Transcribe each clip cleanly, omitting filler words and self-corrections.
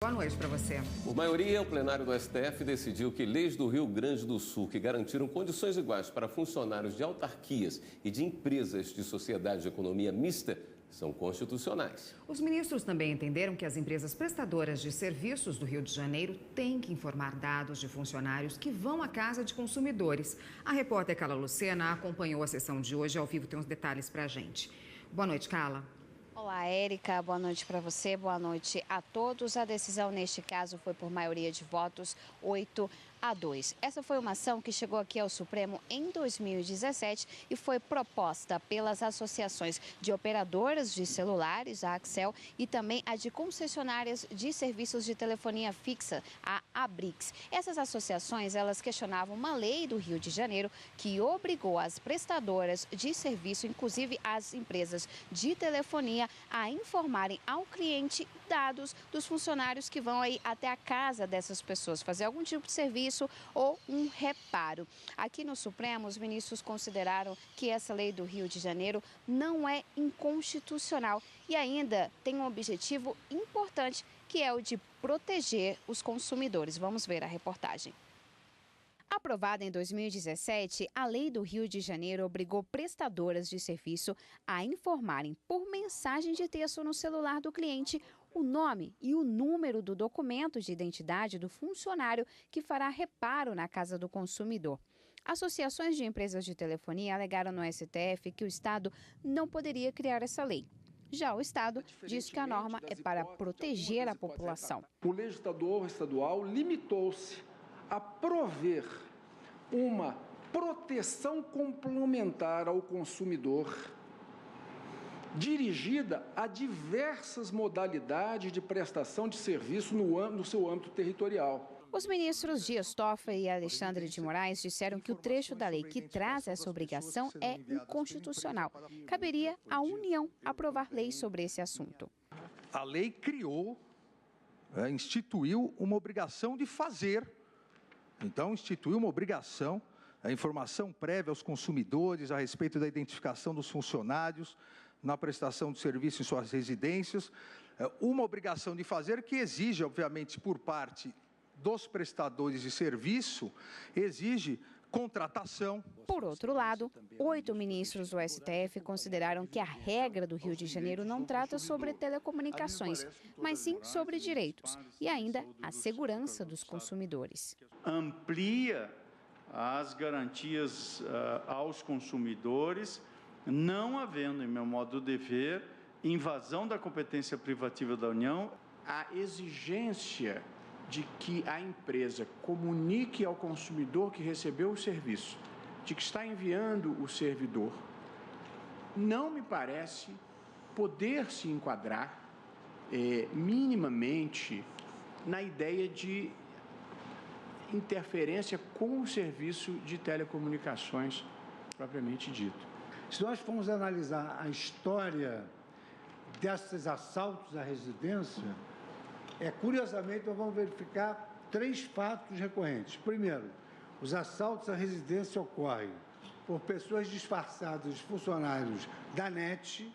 Boa noite para você. Por maioria, o plenário do STF decidiu que leis do Rio Grande do Sul que garantiram condições iguais para funcionários de autarquias e de empresas de sociedade de economia mista são constitucionais. Os ministros também entenderam que as empresas prestadoras de serviços do Rio de Janeiro têm que informar dados de funcionários que vão à casa de consumidores. A repórter Carla Lucena acompanhou a sessão de hoje, ao vivo tem uns detalhes para a gente. Boa noite, Carla. Olá, Érica. Boa noite para você, boa noite a todos. A decisão neste caso foi por maioria de votos, 8-2. Essa foi uma ação que chegou aqui ao Supremo em 2017 e foi proposta pelas associações de operadoras de celulares, a Axel, e também a de concessionárias de serviços de telefonia fixa, a Abrix. Essas associações, elas questionavam uma lei do Rio de Janeiro que obrigou as prestadoras de serviço, inclusive as empresas de telefonia, a informarem ao cliente dados dos funcionários que vão aí até a casa dessas pessoas, fazer algum tipo de serviço ou um reparo. Aqui no Supremo, os ministros consideraram que essa lei do Rio de Janeiro não é inconstitucional e ainda tem um objetivo importante, que é o de proteger os consumidores. Vamos ver a reportagem. Aprovada em 2017, a Lei do Rio de Janeiro obrigou prestadoras de serviço a informarem por mensagem de texto no celular do cliente o nome e o número do documento de identidade do funcionário que fará reparo na casa do consumidor. Associações de empresas de telefonia alegaram no STF que o Estado não poderia criar essa lei. Já o Estado diz que a norma é para proteger a população. O legislador estadual limitou-se a prover uma proteção complementar ao consumidor dirigida a diversas modalidades de prestação de serviço no seu âmbito territorial. Os ministros Dias Toffoli e Alexandre de Moraes disseram que o trecho da lei que traz essa obrigação é inconstitucional. Caberia à União aprovar leis sobre esse assunto. A lei criou, instituiu uma obrigação de fazer. Então, instituiu uma obrigação, a informação prévia aos consumidores a respeito da identificação dos funcionários na prestação de serviço em suas residências, uma obrigação de fazer que exige, obviamente, por parte dos prestadores de serviço, exige contratação. Por outro lado, 8 ministros do STF consideraram que a regra do Rio de Janeiro não trata sobre telecomunicações, mas sim sobre direitos e ainda a segurança dos consumidores. Amplia as garantias aos consumidores, não havendo, em meu modo de ver, invasão da competência privativa da União. A exigência de que a empresa comunique ao consumidor que recebeu o serviço, de que está enviando o servidor, não me parece poder se enquadrar minimamente na ideia de interferência com o serviço de telecomunicações propriamente dito. Se nós formos analisar a história desses assaltos à residência, curiosamente, nós vamos verificar 3 fatos recorrentes. Primeiro, os assaltos à residência ocorrem por pessoas disfarçadas de funcionários da NET.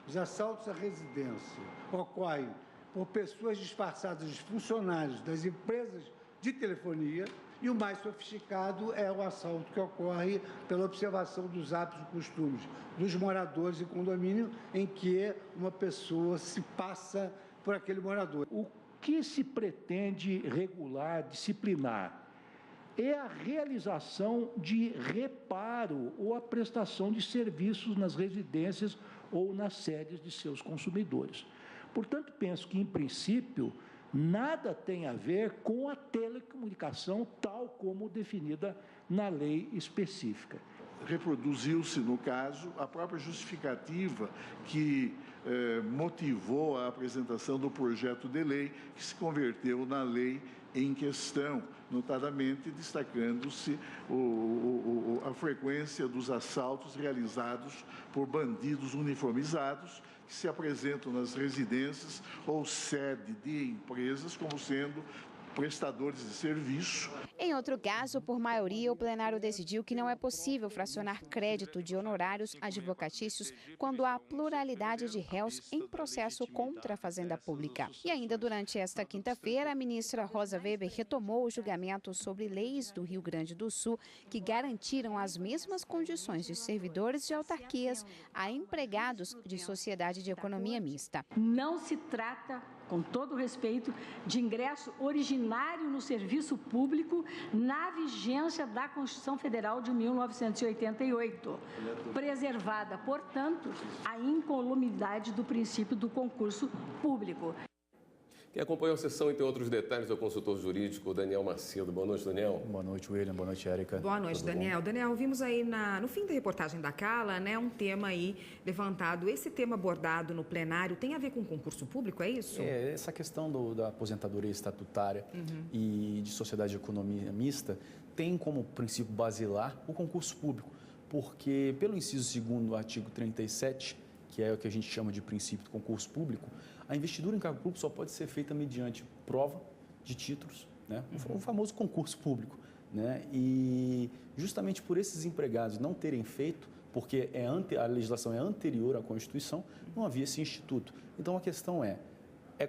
Os assaltos à residência ocorrem por pessoas disfarçadas de funcionários das empresas de telefonia. E o mais sofisticado é o assalto que ocorre pela observação dos hábitos e costumes dos moradores em condomínio, em que uma pessoa se passa por aquele morador. O que se pretende regular, disciplinar, é a realização de reparo ou a prestação de serviços nas residências ou nas sedes de seus consumidores. Portanto, penso que, em princípio, nada tem a ver com a telecomunicação tal como definida na lei específica. Reproduziu-se, no caso, a própria justificativa que motivou a apresentação do projeto de lei, que se converteu na lei em questão, notadamente destacando-se a frequência dos assaltos realizados por bandidos uniformizados, que se apresentam nas residências ou sede de empresas como sendo prestadores de serviço. Em outro caso, por maioria, o plenário decidiu que não é possível fracionar crédito de honorários advocatícios quando há pluralidade de réus em processo contra a Fazenda Pública. E ainda durante esta quinta-feira, a ministra Rosa Weber retomou o julgamento sobre leis do Rio Grande do Sul que garantiram as mesmas condições de servidores de autarquias a empregados de sociedade de economia mista. Não se trata, com todo respeito, de ingresso originário no serviço público na vigência da Constituição Federal de 1988, preservada, portanto, a incolumidade do princípio do concurso público. Quem acompanhou a sessão e tem outros detalhes é o consultor jurídico Daniel Macedo. Boa noite, Daniel. Boa noite, William. Boa noite, Érica. Boa noite, Daniel. Daniel, vimos aí no fim da reportagem da Carla, né, um tema aí levantado. Esse tema abordado no plenário tem a ver com concurso público, é isso? Essa questão da aposentadoria estatutária e de sociedade de economia mista tem como princípio basilar o concurso público, porque pelo inciso 2º do artigo 37, que é o que a gente chama de princípio do concurso público, a investidura em cargo público só pode ser feita mediante prova de títulos, né? O famoso concurso público, né? E justamente por esses empregados não terem feito, porque a legislação é anterior à Constituição, não havia esse instituto. Então a questão é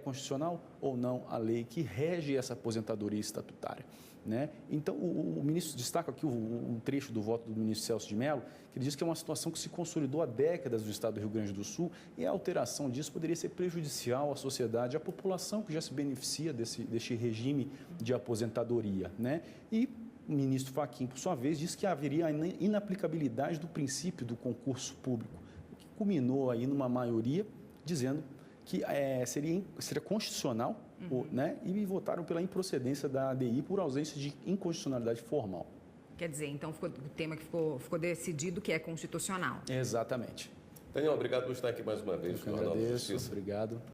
constitucional ou não a lei que rege essa aposentadoria estatutária, né? Então, o ministro destaca aqui um trecho do voto do ministro Celso de Mello, que ele diz que é uma situação que se consolidou há décadas no estado do Rio Grande do Sul e a alteração disso poderia ser prejudicial à sociedade, à população que já se beneficia deste regime de aposentadoria, né? E o ministro Fachin, por sua vez, disse que haveria a inaplicabilidade do princípio do concurso público, o que culminou aí numa maioria dizendo que seria constitucional, né? E votaram pela improcedência da ADI por ausência de inconstitucionalidade formal. Quer dizer, então o tema que ficou decidido que é constitucional. Exatamente. Daniel, obrigado por estar aqui mais uma vez. Eu que agradeço, obrigado.